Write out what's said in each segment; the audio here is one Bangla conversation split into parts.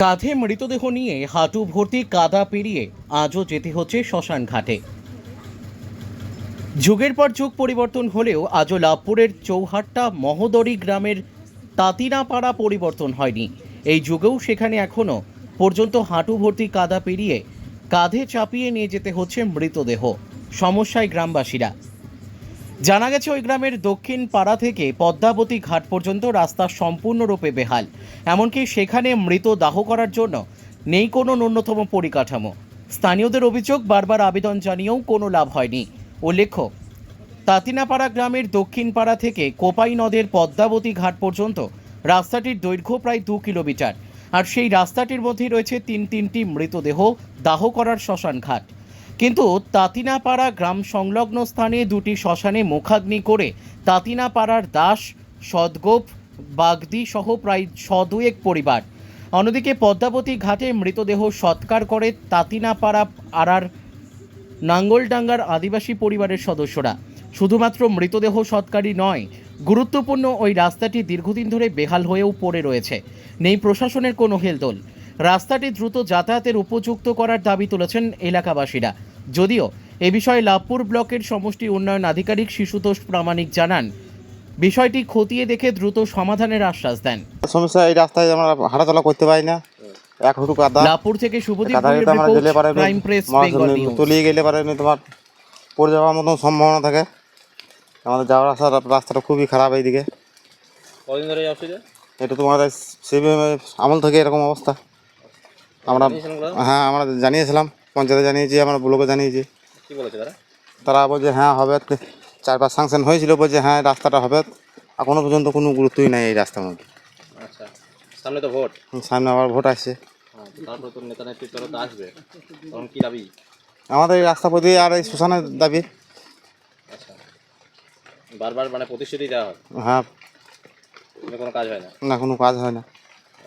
কাঁধে মৃতদেহ নিয়ে হাঁটু ভর্তি কাদা পেরিয়ে আজও যেতে হচ্ছে শ্মশান ঘাটে। যুগের পর যুগ পরিবর্তন হলেও আজও লাভপুরের চৌহাট্টা মহোদরী গ্রামের তাঁতিনাপাড়া পরিবর্তন হয়নি। এই যুগেও সেখানে এখনও পর্যন্ত হাঁটু ভর্তি কাদা পেরিয়ে কাঁধে চাপিয়ে নিয়ে যেতে হচ্ছে মৃতদেহ। সমস্যায় গ্রামবাসীরা। জানা গেছে ওই গ্রামের দক্ষিণ পাড়া থেকে পদ্মাবতী ঘাট পর্যন্ত রাস্তা সম্পূর্ণরূপে বেহাল। এমনকি সেখানে মৃত দাহ করার জন্য নেই কোনো ন্যূনতম পরিকাঠামো। স্থানীয়দের অভিযোগ, বারবার আবেদন জানিয়েও কোনো লাভ হয়নি। উল্লেখ্য, তাঁতিনাপাড়া গ্রামের দক্ষিণ পাড়া থেকে কোপাই নদের পদ্মাবতী ঘাট পর্যন্ত রাস্তাটির দৈর্ঘ্য প্রায় 2 কিলোমিটার। আর সেই রাস্তাটির মধ্যে রয়েছে তিনটি মৃতদেহ দাহ করার শ্মশান ঘাট। কিন্তু তাঁতিনাপাড়া গ্রাম সংলগ্ন স্থানে দুটি শ্মশানে মুখাগ্নি করে তাঁতিনাপাড়ার দাস, সদগোপ, বাগদি সহ প্রায় 100 পরিবার। অন্যদিকে পদ্মাবতী ঘাটে মৃতদেহ সৎকার করে তাঁতিনাপাড়া আড়ার নাঙ্গলডাঙ্গার আদিবাসী পরিবারের সদস্যরা। শুধুমাত্র মৃতদেহ সৎকারই নয়, গুরুত্বপূর্ণ ওই রাস্তাটি দীর্ঘদিন ধরে বেহাল হয়েও পড়ে রয়েছে। নেই প্রশাসনের কোনো হেলদোল। রাস্তাটি দ্রুত যাতায়াতের উপযুক্ত করার দাবি তুলেছেন এলাকাবাসীরা। যদিও এ বিষয়ে লাভপুর ব্লকের সমষ্টি উন্নয়ন আধিকারিক শিশুতোষ প্রামাণিক জানান, বিষয়টি খতিয়ে দেখে দ্রুত সমাধানের আশ্বাস দেন। সমস্যা এই রাস্তায় আমরা হাঁটাচলা করতে পারি না, এক হুটু কাদা। লাভপুর থেকে Subhadip prime press Bengal news. তলিয়ে গেলে পারে তোমার পড়ে যাওয়ার মতো সম্ভাবনা থাকে। আমাদের যাওয়ার রাস্তাটা খুবই খারাপ এইদিকে। কদিন ধরে অসুবিধা? এটা তোমার সেই আমল থেকে এরকম অবস্থা। আমরা আমরা জানিয়েছিলাম, পঞ্চায়েতে জানিয়েছি, আমরা ব্লকে জানিয়েছি। কি বলেছে তারা? তারা বলছে হ্যাঁ হবে, 4-5 স্যাংশন হয়েছিল, বলছে হ্যাঁ রাস্তাটা হবে। এখনো পর্যন্ত কোনো গুরুত্বই নেই এই রাস্তার মধ্যে। আচ্ছা, সামনে তো ভোট, সামনে আবার ভোট আসছে। তারপরে তো নেতা নেতৃত্বরা তো আসবে, তখন কি দাবি? আমাদের এই রাস্তা প্রতি আর এই শ্মশানের দাবি। আচ্ছা, বারবার মানে প্রতিশ্রুতি দেওয়া হয়, হ্যাঁ, কোনো কাজ হয় না? না, কোনো কাজ হয় না।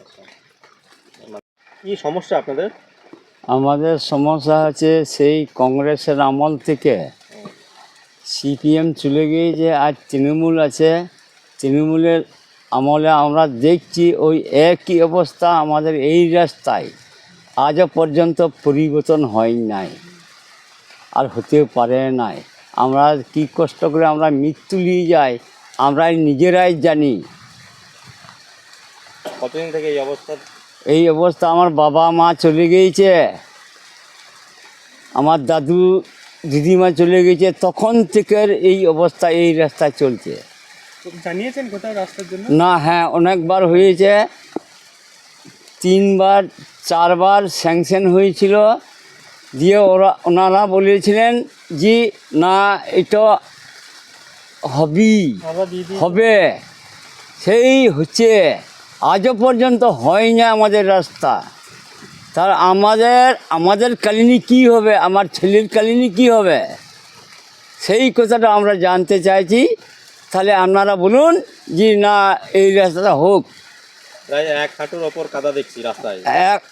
আচ্ছা, কি সমস্যা আপনাদের? আমাদের সমস্যা হচ্ছে সেই কংগ্রেসের আমল থেকে সিপিএম চলে গিয়েছে, আজ তৃণমূল আছে। তৃণমূলের আমলে আমরা দেখছি ওই একই অবস্থা আমাদের এই রাস্তায় আজও পর্যন্ত পরিবর্তন হয় নাই, আর হতেও পারে নাই। আমরা কি কষ্ট করে আমরা মৃত্যু নিয়ে যাই, আমরা নিজেরাই জানি। কতদিন থেকে এই অবস্থা? এই অবস্থা আমার বাবা মা চলে গিয়েছে, আমার দাদু দিদিমা চলে গেছে, তখন থেকে এই অবস্থা এই রাস্তায় চলছে। জানিয়েছেন কোথাও রাস্তার জন্য? না, হ্যাঁ, অনেকবার হয়েছে, 3-4বার স্যাংশন হয়েছিল। দিয়ে ওনারা বলেছিলেন যে না, এটা হবে, সেই হচ্ছে, আজও পর্যন্ত হয় না আমাদের রাস্তা। তার আমাদের কালিনী কি হবে, আমার ছেলের কালিনী কি হবে, সেই কথাটা আমরা জানতে চাইছি। তাহলে আপনারা বলুন যে না, এই রাস্তাটা হোক। প্রায় 1 হাঁটুর ওপর কাদা দেখছি রাস্তায়।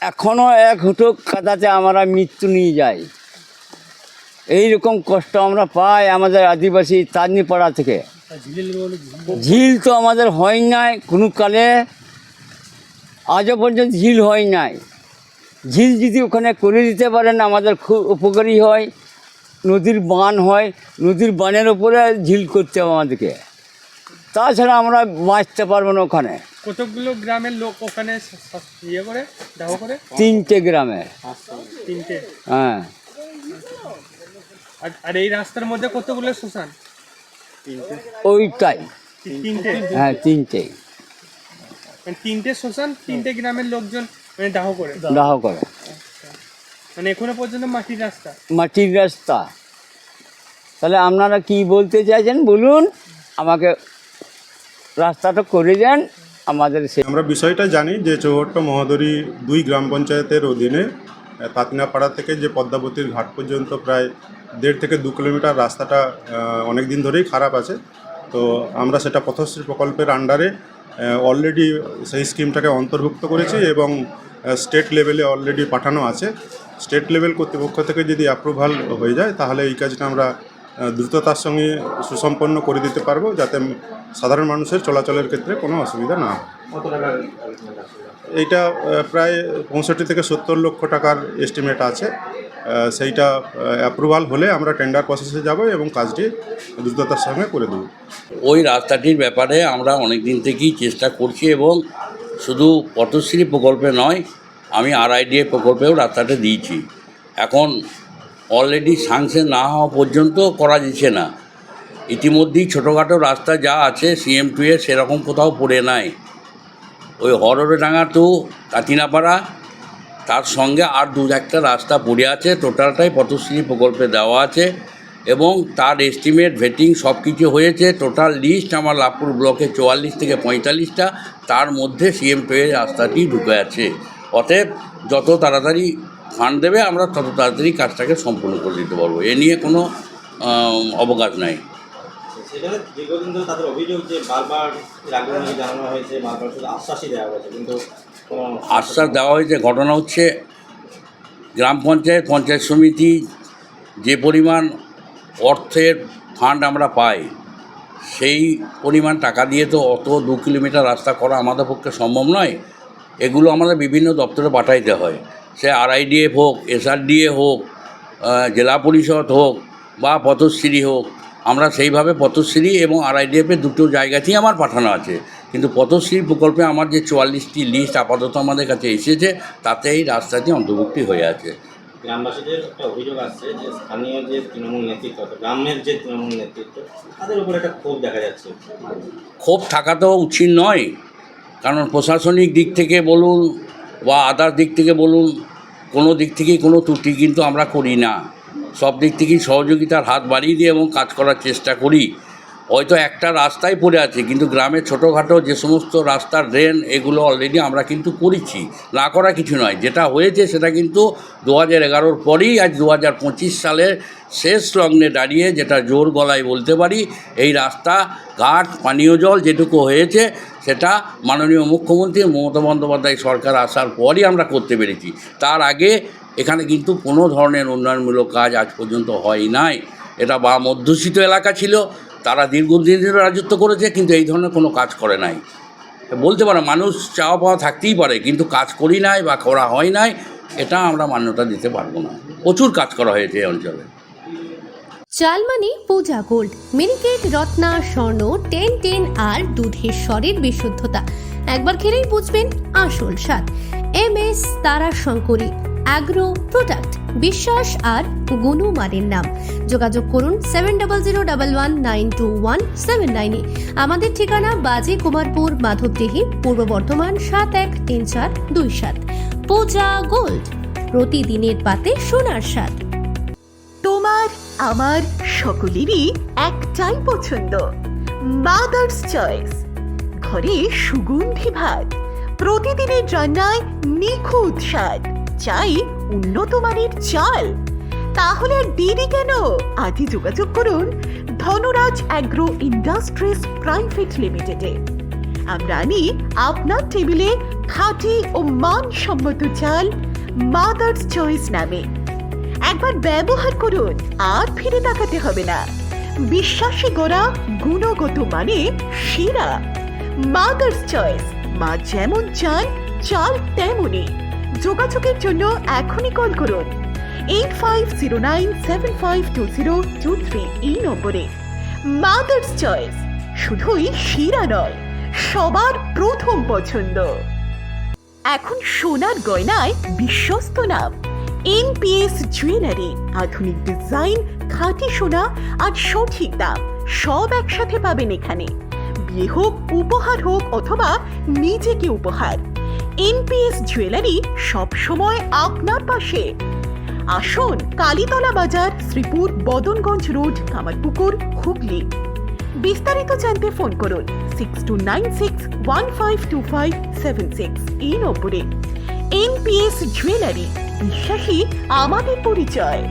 এখনও 1 হাঁটু কাদাতে আমরা মৃত্যু নিয়ে যাই। এই রকম কষ্ট আমরা পাই আমাদের আদিবাসী তাঁতিনাপাড়া থেকে। ঝিল তো আমাদের হয় নাই কোনো কালে, আজও পর্যন্ত ঝিল হয় নাই। ঝিল যদি ওখানে করে দিতে পারেন আমাদের খুব উপকারী হয়। নদীর বান হয়, নদীর বানের ওপরে ঝিল করতে হবে আমাদেরকে, তাছাড়া আমরা বাঁচতে পারবো না ওখানে। কতগুলো গ্রামের লোক ওখানে ইয়ে করে দাহ করে? 3টে গ্রামের। 3টে? হ্যাঁ। আর এই রাস্তার মধ্যে কতগুলো শ্মশান? ওইটাই। 3টে? হ্যাঁ, 3টে। মানে 3টে শ্মশান, 3টে গ্রামের লোকজন মানে দাহ করে? দাহ করে। মানে এখনো পর্যন্ত মাটির রাস্তা? মাটির রাস্তা। তাহলে আপনারা কি বলতে চাইছেন বলুন, আমাকে রাস্তাটা করে দেন আমাদের। আমরা বিষয়টা জানি যে চৌহাট্টা মহোদরী 2 গ্রাম পঞ্চায়েতের অধীনে তাঁতিনাপাড়া থেকে যে পদ্মাবতীর ঘাট পর্যন্ত প্রায় 1.5 থেকে 2 কিলোমিটার রাস্তাটা অনেক দিন ধরেই খারাপ আছে। তো আমরা সেটা পথশ্রী প্রকল্পের আন্ডারে অলরেডি সেই স্কিমটাকে অন্তর্ভুক্ত করেছি এবং স্টেট লেভেলে অলরেডি পাঠানো আছে। স্টেট লেভেল কর্তৃপক্ষ থেকে যদি অ্যাপ্রুভাল হয়ে যায় তাহলে এই কাজটা আমরা দ্রুততার সঙ্গে সুসম্পন্ন করে দিতে পারবো, যাতে সাধারণ মানুষের চলাচলের ক্ষেত্রে কোনো অসুবিধা না হয়। এইটা প্রায় 65 থেকে 70 লক্ষ টাকার এস্টিমেট আছে। সেইটা অ্যাপ্রুভাল হলে আমরা টেন্ডার প্রসেসে যাব এবং কাজটি দ্রুততার সঙ্গে করে দেব। ওই রাস্তাটির ব্যাপারে আমরা অনেক দিন থেকেই চেষ্টা করছি এবং শুধু পথশ্রী প্রকল্পে নয়, আমি RIDA প্রকল্পেও রাস্তাটা দিয়েছি। এখন অলরেডি স্যাংশন না হওয়া পর্যন্ত করা যাচ্ছে না। ইতিমধ্যেই ছোটোখাটো রাস্তা যা আছে CM2 এ সেরকম কোথাও পড়ে নাই। ওই হরডাঙ্গা টু কাতিনাপাড়া তার সঙ্গে আর একটা রাস্তা পড়ে আছে, টোটালটাই পথশ্রী প্রকল্পে দেওয়া আছে এবং তার এস্টিমেট ভেটিং সব কিছু হয়েছে। টোটাল লিস্ট আমার লাভপুর ব্লকে 44 থেকে 45টা, তার মধ্যে CM2 এর রাস্তাটি ঢুকে আছে। অতএব যত তাড়াতাড়ি ফান্ড দেবে আমরা তত তাড়াতাড়ি কাজটাকে সম্পূর্ণ করে দিতে পারবো, এ নিয়ে কোনো অবকাশ নাই। সেখানে দীর্ঘদিন ধরে তাদের অভিযোগ যে বারবার আগে জানানো হয়েছে, বারবার শুধু আশ্বাসই দেওয়া হয়েছে, কিন্তু আশ্বাস দেওয়া হয়েছে। ঘটনা হচ্ছে গ্রাম পঞ্চায়েত, পঞ্চায়েত সমিতি যে পরিমাণ অর্থের ফান্ড আমরা পাই, সেই পরিমাণ টাকা দিয়ে তো অত 2 কিলোমিটার রাস্তা করা আমাদের পক্ষে সম্ভব নয়। এগুলো আমাদের বিভিন্ন দপ্তরে পাঠাইতে হয়, সে RIDF হোক, SRDA হোক, জেলা পরিষদ হোক বা পথশ্রী হোক। আমরা সেইভাবে পথশ্রী এবং RIDF-এর দুটো জায়গাতেই আমার পাঠানো আছে, কিন্তু পথশ্রী প্রকল্পে আমার যে 44টি লিস্ট আপাতত আমাদের কাছে এসেছে তাতে এই রাস্তাটি অন্তর্ভুক্তি হয়ে আছে। গ্রামবাসীদের একটা অভিযোগ আসছে যে স্থানীয় যে তৃণমূল নেতৃত্ব, গ্রামের যে তৃণমূল নেতৃত্ব, তাদের উপর একটা ক্ষোভ দেখা যাচ্ছে। ক্ষোভ থাকা তো উচিত নয়, কারণ প্রশাসনিক দিক থেকে বলুন বা আদার দিক থেকে বলুন, কোনো দিক থেকেই কোনো ত্রুটি কিন্তু আমরা করি না। সব দিক থেকেই সহযোগিতার হাত বাড়িয়ে দিয়ে এবং কাজ করার চেষ্টা করি। হয়তো একটা রাস্তায় পড়ে আছে, কিন্তু গ্রামের ছোটোখাটো যে সমস্ত রাস্তার ড্রেন এগুলো অলরেডি আমরা কিন্তু করেছি, না করা কিছু নয়। যেটা হয়েছে সেটা কিন্তু 2011-র পরেই আজ 2025 সালের শেষ লগ্নে দাঁড়িয়ে যেটা জোর গলায় বলতে পারি, এই রাস্তা ঘাট পানীয় জল যেটুকু হয়েছে সেটা মাননীয় মুখ্যমন্ত্রী মমতা বন্দ্যোপাধ্যায় সরকার আসার পরই আমরা করতে পেরেছি। তার আগে এখানে কিন্তু কোনো ধরনের উন্নয়নমূলক কাজ আজ পর্যন্ত হয় নাই। এটা বা মধ্যস্থিত এলাকা ছিল, তারা দীর্ঘদিন ধরে রাজত্ব করেছে, কিন্তু এই ধরনের কোনো কাজ করে নাই। বলতে পারে মানুষ চাওয়া পাওয়া থাকতেই পারে, কিন্তু কাজ করি নাই বা করা হয় নাই, এটা আমরা মান্যতা দিতে পারবো না। প্রচুর কাজ করা হয়েছে এই অঞ্চলে। চালমানি পূজা গোল্ড, মিনিকেট, রত্না, স্বর্ণ 10 আর দুধের স্বরের বিশুদ্ধতা। একবার খেলেই বুঝবেন আসল স্বাদ। MS তারা শঙ্করী অ্যাগ্রো প্রোডাক্ট, বিশ্বাস আর গুণমানের নাম। যোগাযোগ করুন 7001192179 আমাদের ঠিকানা বাজে কুমারপুর, মাধবদেহি, পূর্ব বর্ধমান 713427। পূজা গোল্ড, প্রতিদিনের পাতে সোনার স্বাদ। তোমার আমার সকলেরই একটাই পছন্দ, মাদার্স চয়েস। ঘরে সুগন্ধি ভাত, প্রতিদিনের রান্নায় নিখুঁত স্বাদ, চাই উন্নত মানের চাল। তাহলে আর দেরি কেন? আজই যোগাযোগ করুন ধনরাজ অ্যাগ্রো ইন্ডাস্ট্রিজ প্রাইভেট লিমিটেডে। আমরা আনি আপনার টেবিলে খাঁটি ও মানসম্মত চাল মাদার্স চয়েস নামে। একবার ব্যবহার করুন, আর ফিরে তাকাতে হবে না। বিশ্বাসে গড়া গুণগত মানে সেরা মাদার্স চয়েস। মা যেমন চান, চাল তেমনই। যোগাযোগের জন্য এখনই কল করুন 8509752023 এই নম্বরে। মাদার্স চয়েস শুধুই সেরা নয়, সবার প্রথম পছন্দ। এখন সোনার গয়নায় বিশ্বস্ত নাম NPS জুয়েলারি। আধুনিক ডিজাইন, খাঁটি সোনা আর সঠিক দাম সব একসাথে পাবেন এখানে। বিয়ে হোক, উপহার হোক অথবা নিজেকে উপহার, NPS জুয়েলারি সব সময় আপনার পাশে। আসুন কালীতলা বাজার, শ্রীপুর, বদনগঞ্জ রোড, কামারপুকুর, হুগলি। বিস্তারিত জানতে ফোন করুন 6296152576 এই নম্বরে। NPS জুয়েলারি, বিশ্বাসী আমাদের পরিচয়।